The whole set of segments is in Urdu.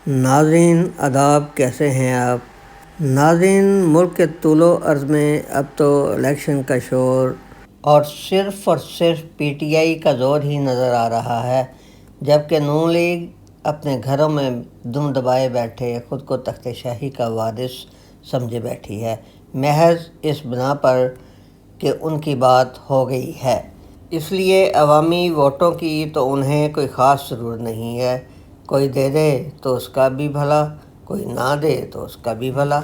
ناظرین آداب، کیسے ہیں آپ؟ ناظرین، ملک کے طول و عرض میں اب تو الیکشن کا شور اور صرف پی ٹی آئی کا زور ہی نظر آ رہا ہے، جبکہ نون لیگ اپنے گھروں میں دم دبائے بیٹھے خود کو تخت شاہی کا وارث سمجھے بیٹھی ہے، محض اس بنا پر کہ ان کی بات ہو گئی ہے۔ اس لیے عوامی ووٹوں کی تو انہیں کوئی خاص ضرورت نہیں ہے، کوئی دے دے تو اس کا بھی بھلا، کوئی نہ دے تو اس کا بھی بھلا۔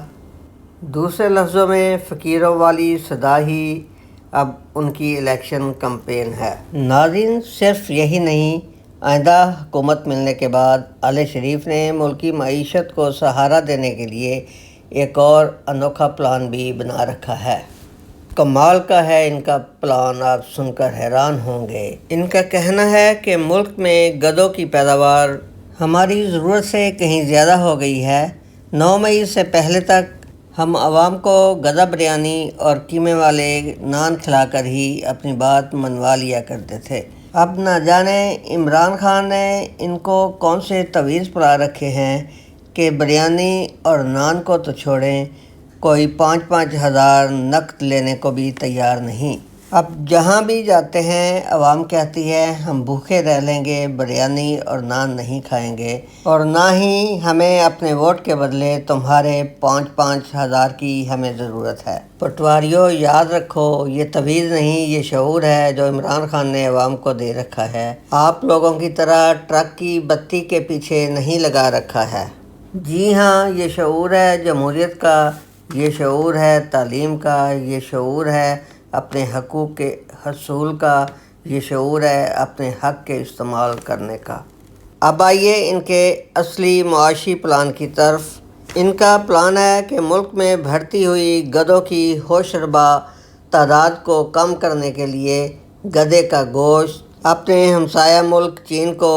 دوسرے لفظوں میں فقیروں والی صدا ہی اب ان کی الیکشن کمپین ہے۔ ناظرین، صرف یہی نہیں، آئندہ حکومت ملنے کے بعد آل شریف نے ملکی معیشت کو سہارا دینے کے لیے ایک اور انوکھا پلان بھی بنا رکھا ہے۔ کمال کا ہے ان کا پلان، آپ سن کر حیران ہوں گے۔ ان کا کہنا ہے کہ ملک میں گدوں کی پیداوار ہماری ضرورت سے کہیں زیادہ ہو گئی ہے۔ 9 مئی سے پہلے تک ہم عوام کو گدا بریانی اور قیمے والے نان کھلا کر ہی اپنی بات منوا لیا کرتے تھے۔ اب نہ جانے عمران خان نے ان کو کون سے تعویذ پڑھا رکھے ہیں کہ بریانی اور نان کو تو چھوڑیں، کوئی 5-5 ہزار نقد لینے کو بھی تیار نہیں۔ اب جہاں بھی جاتے ہیں عوام کہتی ہے ہم بھوکے رہ لیں گے، بریانی اور نان نہیں کھائیں گے، اور نہ ہی ہمیں اپنے ووٹ کے بدلے تمہارے 5-5 ہزار کی ہمیں ضرورت ہے۔ پٹواریوں، یاد رکھو، یہ تعویذ نہیں، یہ شعور ہے جو عمران خان نے عوام کو دے رکھا ہے۔ آپ لوگوں کی طرح ٹرک کی بتی کے پیچھے نہیں لگا رکھا ہے۔ جی ہاں، یہ شعور ہے جمہوریت کا، یہ شعور ہے تعلیم کا، یہ شعور ہے اپنے حقوق کے حصول کا، یہ شعور ہے اپنے حق کے استعمال کرنے کا۔ اب آئیے ان کے اصلی معاشی پلان کی طرف۔ ان کا پلان ہے کہ ملک میں بڑھتی ہوئی گدوں کی ہوش ربا تعداد کو کم کرنے کے لیے گدھے کا گوشت اپنے ہمسایہ ملک چین کو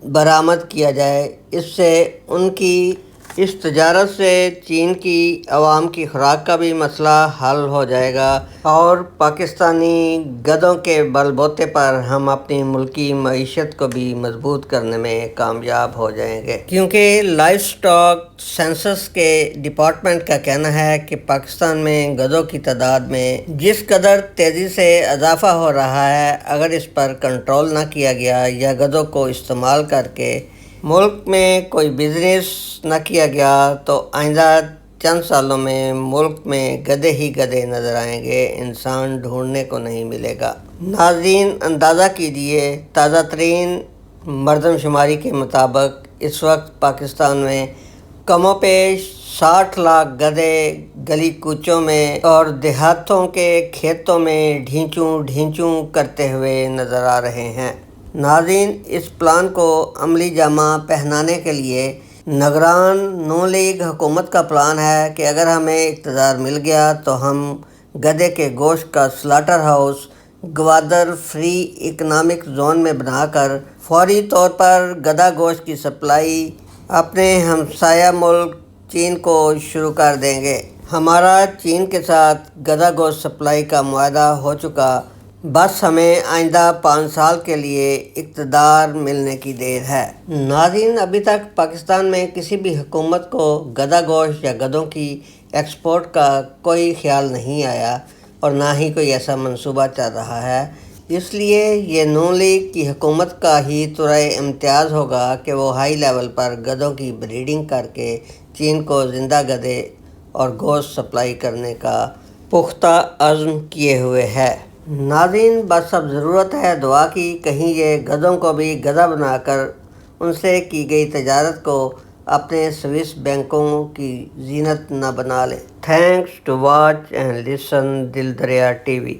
برآمد کیا جائے۔ اس سے ان کی اس تجارت سے چین کی عوام کی خوراک کا بھی مسئلہ حل ہو جائے گا، اور پاکستانی گدھوں کے بل بوتے پر ہم اپنی ملکی معیشت کو بھی مضبوط کرنے میں کامیاب ہو جائیں گے۔ کیونکہ لائف سٹاک سینسس کے ڈپارٹمنٹ کا کہنا ہے کہ پاکستان میں گدھوں کی تعداد میں جس قدر تیزی سے اضافہ ہو رہا ہے، اگر اس پر کنٹرول نہ کیا گیا یا گدھوں کو استعمال کر کے ملک میں کوئی بزنس نہ کیا گیا تو آئندہ چند سالوں میں ملک میں گدھے ہی گدھے نظر آئیں گے، انسان ڈھونڈنے کو نہیں ملے گا۔ ناظرین، اندازہ کیجئے، تازہ ترین مردم شماری کے مطابق اس وقت پاکستان میں کم و بیش 60 لاکھ گدھے گلی کوچوں میں اور دیہاتوں کے کھیتوں میں ڈھینچوں کرتے ہوئے نظر آ رہے ہیں۔ ناظرین، اس پلان کو عملی جامہ پہنانے کے لیے نگران نون لیگ حکومت کا پلان ہے کہ اگر ہمیں اقتدار مل گیا تو ہم گدھے کے گوشت کا slaughter house Gwadar free economic zone میں بنا کر فوری طور پر گدھا گوشت کی سپلائی اپنے ہمسایہ ملک چین کو شروع کر دیں گے۔ ہمارا چین کے ساتھ گدھا گوشت سپلائی کا معاہدہ ہو چکا، بس ہمیں آئندہ 5 سال کے لیے اقتدار ملنے کی دیر ہے۔ ناظرین، ابھی تک پاکستان میں کسی بھی حکومت کو گدھا گوشت یا گدھوں کی ایکسپورٹ کا کوئی خیال نہیں آیا اور نہ ہی کوئی ایسا منصوبہ چل رہا ہے۔ اس لیے یہ نون لیگ کی حکومت کا ہی طرح امتیاز ہوگا کہ وہ ہائی لیول پر گدھوں کی بریڈنگ کر کے چین کو زندہ گدھے اور گوشت سپلائی کرنے کا پختہ عزم کیے ہوئے ہے۔ ناظرین، بس اب ضرورت ہے دعا کی، کہیں یہ گدھوں کو بھی گدھا بنا کر ان سے کی گئی تجارت کو اپنے سوئس بینکوں کی زینت نہ بنا لیں۔ Thanks to watch and listen Dil Dariya T V.